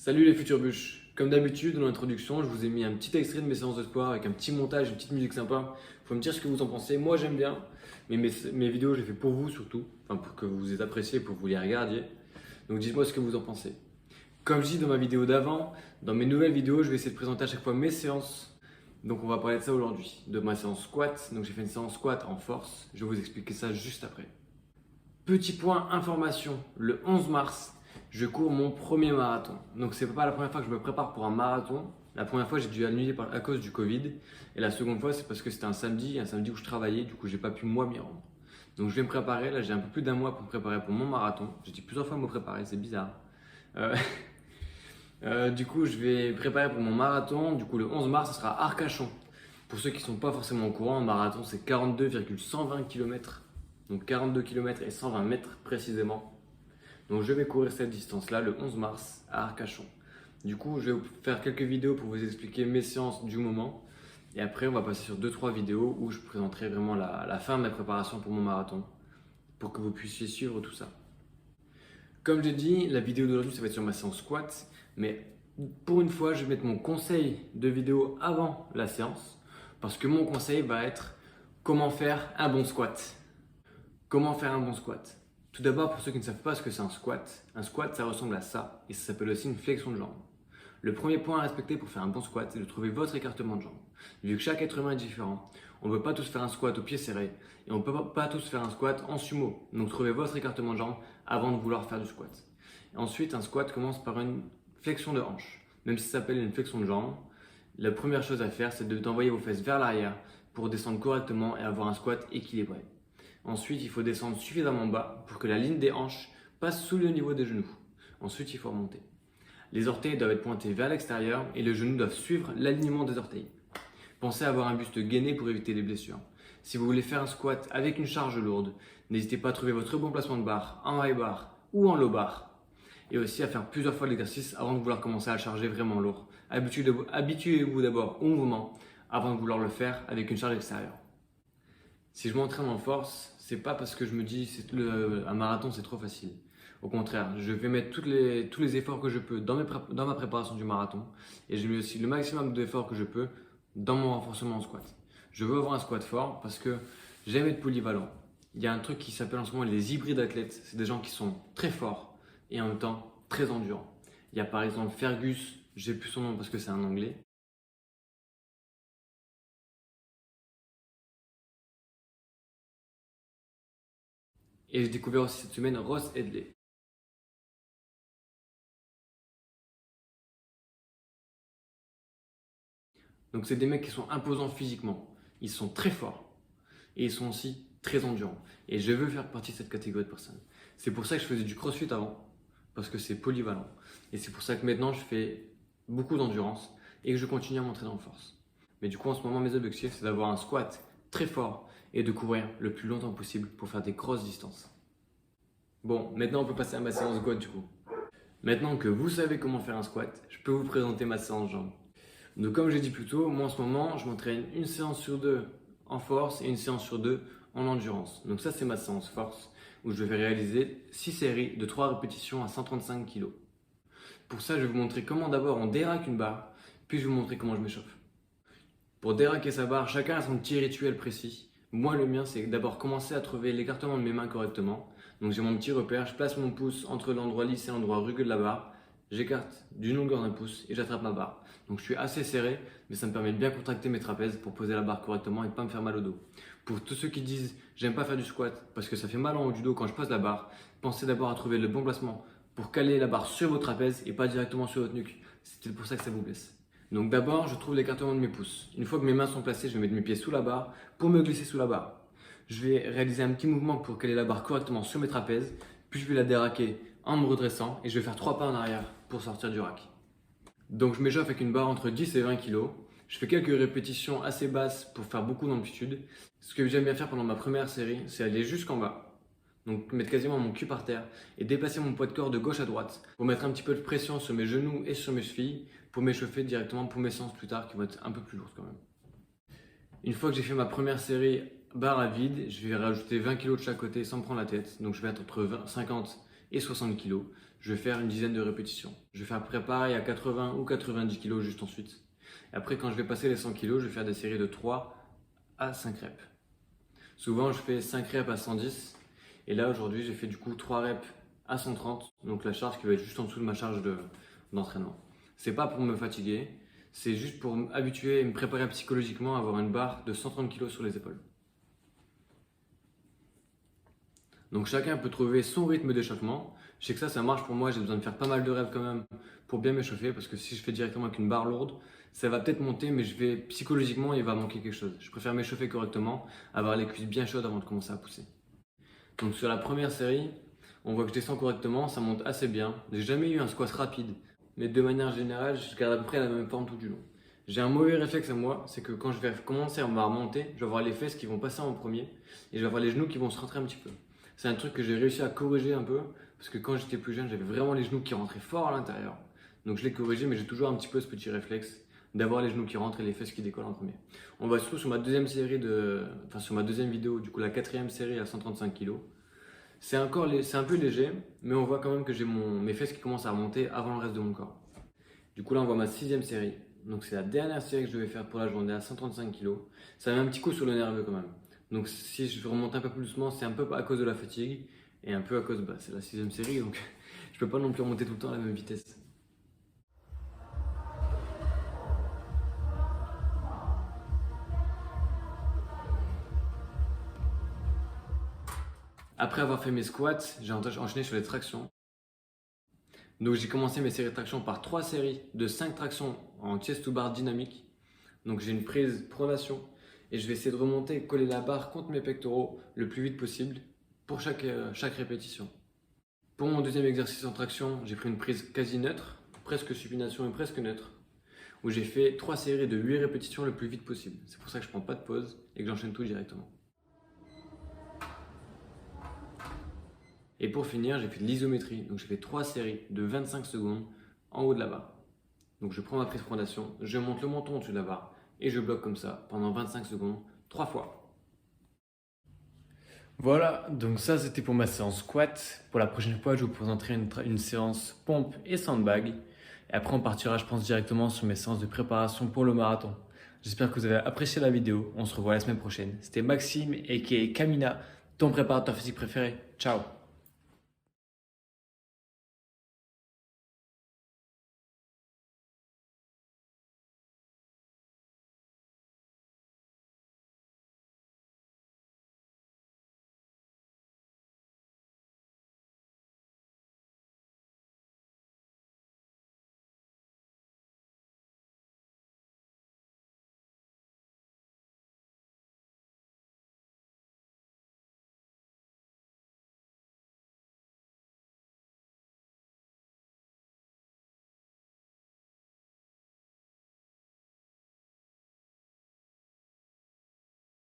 Salut les futures bûches. Comme d'habitude, dans l'introduction, je vous ai mis un petit extrait de mes séances de sport avec un petit montage, une petite musique sympa. Faut me dire ce que vous en pensez. Moi, j'aime bien, mais mes vidéos, je les fais pour vous surtout, enfin pour que vous les appréciez, pour que vous les regardiez. Donc dites-moi ce que vous en pensez. Comme je dis dans ma vidéo d'avant, dans mes nouvelles vidéos, je vais essayer de présenter à chaque fois mes séances. Donc on va parler de ça aujourd'hui, de ma séance squat. Donc j'ai fait une séance squat en force. Je vais vous expliquer ça juste après. Petit point information, le 11 mars, je cours mon premier marathon. Donc c'est pas la première fois que je me prépare pour un marathon. La première fois j'ai dû annuler à cause du Covid. Et la seconde fois c'est parce que c'était un samedi où je travaillais, du coup j'ai pas pu moi m'y rendre. Donc je vais me préparer, là j'ai un peu plus d'un mois pour me préparer pour mon marathon. J'ai dit plusieurs fois me préparer, c'est bizarre. Euh, du coup je vais me préparer pour mon marathon, du coup le 11 mars ce sera à Arcachon. Pour ceux qui ne sont pas forcément au courant, un marathon c'est 42,120 km. Donc 42 km et 120 mètres précisément. Donc je vais courir cette distance-là le 11 mars à Arcachon. Du coup, je vais vous faire quelques vidéos pour vous expliquer mes séances du moment. Et après, on va passer sur 2-3 vidéos où je présenterai vraiment la fin de ma préparation pour mon marathon. Pour que vous puissiez suivre tout ça. Comme j'ai dit, la vidéo d'aujourd'hui, ça va être sur ma séance squat. Mais pour une fois, je vais mettre mon conseil de vidéo avant la séance. Parce que mon conseil va être comment faire un bon squat. Comment faire un bon squat? Tout d'abord, pour ceux qui ne savent pas ce que c'est un squat, ça ressemble à ça et ça s'appelle aussi une flexion de jambe. Le premier point à respecter pour faire un bon squat, c'est de trouver votre écartement de jambe. Vu que chaque être humain est différent, on ne peut pas tous faire un squat au pied serré et on ne peut pas tous faire un squat en sumo. Donc trouvez votre écartement de jambe avant de vouloir faire du squat. Et ensuite, un squat commence par une flexion de hanche. Même si ça s'appelle une flexion de jambe, la première chose à faire, c'est d'envoyer vos fesses vers l'arrière pour descendre correctement et avoir un squat équilibré. Ensuite, il faut descendre suffisamment bas pour que la ligne des hanches passe sous le niveau des genoux. Ensuite, il faut remonter. Les orteils doivent être pointés vers l'extérieur et les genoux doivent suivre l'alignement des orteils. Pensez à avoir un buste gainé pour éviter les blessures. Si vous voulez faire un squat avec une charge lourde, n'hésitez pas à trouver votre bon placement de barre en high bar ou en low bar. Et aussi à faire plusieurs fois l'exercice avant de vouloir commencer à le charger vraiment lourd. Habituez-vous d'abord au mouvement avant de vouloir le faire avec une charge extérieure. Si je m'entraîne en force, c'est pas parce que je me dis un marathon c'est trop facile. Au contraire, je vais mettre tous les efforts que je peux dans ma préparation du marathon et je mets aussi le maximum d'efforts que je peux dans mon renforcement en squat. Je veux avoir un squat fort parce que j'aime être polyvalent. Il y a un truc qui s'appelle en ce moment les hybrides athlètes. C'est des gens qui sont très forts et en même temps très endurants. Il y a par exemple Fergus, j'ai plus son nom parce que c'est un anglais. Et j'ai découvert aussi cette semaine Ross Edley. Donc c'est des mecs qui sont imposants physiquement, ils sont très forts et ils sont aussi très endurants. Et je veux faire partie de cette catégorie de personnes. C'est pour ça que je faisais du crossfit avant, parce que c'est polyvalent. Et c'est pour ça que maintenant je fais beaucoup d'endurance et que je continue à m'entraîner en force. Mais du coup en ce moment mes objectifs c'est d'avoir un squat très fort et de courir le plus longtemps possible pour faire des grosses distances. Bon, maintenant on peut passer à ma séance squat du coup. Maintenant que vous savez comment faire un squat, je peux vous présenter ma séance jambes. Donc comme j'ai dit plus tôt, moi en ce moment, je m'entraîne une séance sur deux en force et une séance sur deux en endurance. Donc ça c'est ma séance force où je vais réaliser 6 séries de 3 répétitions à 135 kg. Pour ça, je vais vous montrer comment d'abord on déraque une barre, puis je vais vous montrer comment je m'échauffe. Pour déraquer sa barre, chacun a son petit rituel précis. Moi le mien c'est d'abord commencer à trouver l'écartement de mes mains correctement. Donc j'ai mon petit repère, je place mon pouce entre l'endroit lisse et l'endroit rugueux de la barre. J'écarte d'une longueur d'un pouce et j'attrape ma barre. Donc je suis assez serré, mais ça me permet de bien contracter mes trapèzes pour poser la barre correctement et de ne pas me faire mal au dos. Pour tous ceux qui disent j'aime pas faire du squat parce que ça fait mal en haut du dos quand je pose la barre, pensez d'abord à trouver le bon placement pour caler la barre sur vos trapèzes et pas directement sur votre nuque. C'est peut-être pour ça que ça vous blesse. Donc d'abord, je trouve l'écartement de mes pouces. Une fois que mes mains sont placées, je vais mettre mes pieds sous la barre pour me glisser sous la barre. Je vais réaliser un petit mouvement pour caler la barre correctement sur mes trapèzes, puis je vais la déraquer en me redressant et je vais faire 3 pas en arrière pour sortir du rack. Donc je m'échauffe avec une barre entre 10 et 20 kg. Je fais quelques répétitions assez basses pour faire beaucoup d'amplitude. Ce que j'aime bien faire pendant ma première série, c'est aller jusqu'en bas. Donc mettre quasiment mon cul par terre et déplacer mon poids de corps de gauche à droite pour mettre un petit peu de pression sur mes genoux et sur mes chevilles pour m'échauffer directement pour mes séances plus tard qui vont être un peu plus lourdes quand même. Une fois que j'ai fait ma première série barre à vide, je vais rajouter 20 kg de chaque côté sans me prendre la tête. Donc je vais être entre 50 et 60 kg. Je vais faire une dizaine de répétitions. Je vais faire préparer à 80 ou 90 kg juste ensuite. Et après, quand je vais passer les 100 kg, je vais faire des séries de 3 à 5 reps. Souvent, je fais 5 reps à 110. Et là, aujourd'hui, j'ai fait du coup 3 reps à 130. Donc la charge qui va être juste en dessous de ma charge d'entraînement. C'est pas pour me fatiguer, c'est juste pour m'habituer et me préparer psychologiquement à avoir une barre de 130 kg sur les épaules. Donc chacun peut trouver son rythme d'échauffement. Je sais que ça marche pour moi, j'ai besoin de faire pas mal de reps quand même pour bien m'échauffer parce que si je fais directement avec une barre lourde, ça va peut-être monter mais psychologiquement il va manquer quelque chose. Je préfère m'échauffer correctement, avoir les cuisses bien chaudes avant de commencer à pousser. Donc sur la première série, on voit que je descends correctement, ça monte assez bien. J'ai jamais eu un squat rapide, mais de manière générale, je garde à peu près la même forme tout du long. J'ai un mauvais réflexe à moi, c'est que quand je vais commencer à me remonter, je vais avoir les fesses qui vont passer en premier et je vais avoir les genoux qui vont se rentrer un petit peu. C'est un truc que j'ai réussi à corriger un peu, parce que quand j'étais plus jeune, j'avais vraiment les genoux qui rentraient fort à l'intérieur. Donc je l'ai corrigé, mais j'ai toujours un petit peu ce petit réflexe d'avoir les genoux qui rentrent et les fesses qui décollent en premier. On va surtout sur ma deuxième série sur ma deuxième vidéo, du coup la quatrième série à 135 kg. C'est un peu léger, mais on voit quand même que j'ai mes fesses qui commencent à remonter avant le reste de mon corps. Du coup là on voit ma sixième série. Donc c'est la dernière série que je vais faire pour la journée à 135 kg. Ça met un petit coup sur le nerveux quand même. Donc si je remonte un peu plus doucement, c'est un peu à cause de la fatigue et un peu à cause, c'est la sixième série, donc je peux pas non plus remonter tout le temps à la même vitesse. Après avoir fait mes squats, j'ai enchaîné sur les tractions. Donc j'ai commencé mes séries de traction par 3 séries de 5 tractions en chest to bar dynamique. Donc j'ai une prise pronation et je vais essayer de remonter et coller la barre contre mes pectoraux le plus vite possible pour chaque répétition. Pour mon deuxième exercice en traction, j'ai pris une prise quasi neutre, presque supination et presque neutre, où j'ai fait 3 séries de 8 répétitions le plus vite possible. C'est pour ça que je ne prends pas de pause et que j'enchaîne tout directement. Et pour finir, j'ai fait de l'isométrie, donc j'ai fait 3 séries de 25 secondes en haut de la barre. Donc je prends ma prise fondation, je monte le menton au-dessus de la barre et je bloque comme ça pendant 25 secondes, 3 fois. Voilà, donc ça c'était pour ma séance squat. Pour la prochaine fois, je vous présenterai une séance pompe et sandbag. Et après, on partira, je pense, directement sur mes séances de préparation pour le marathon. J'espère que vous avez apprécié la vidéo. On se revoit la semaine prochaine. C'était Maxime et Kamina, ton préparateur physique préféré. Ciao!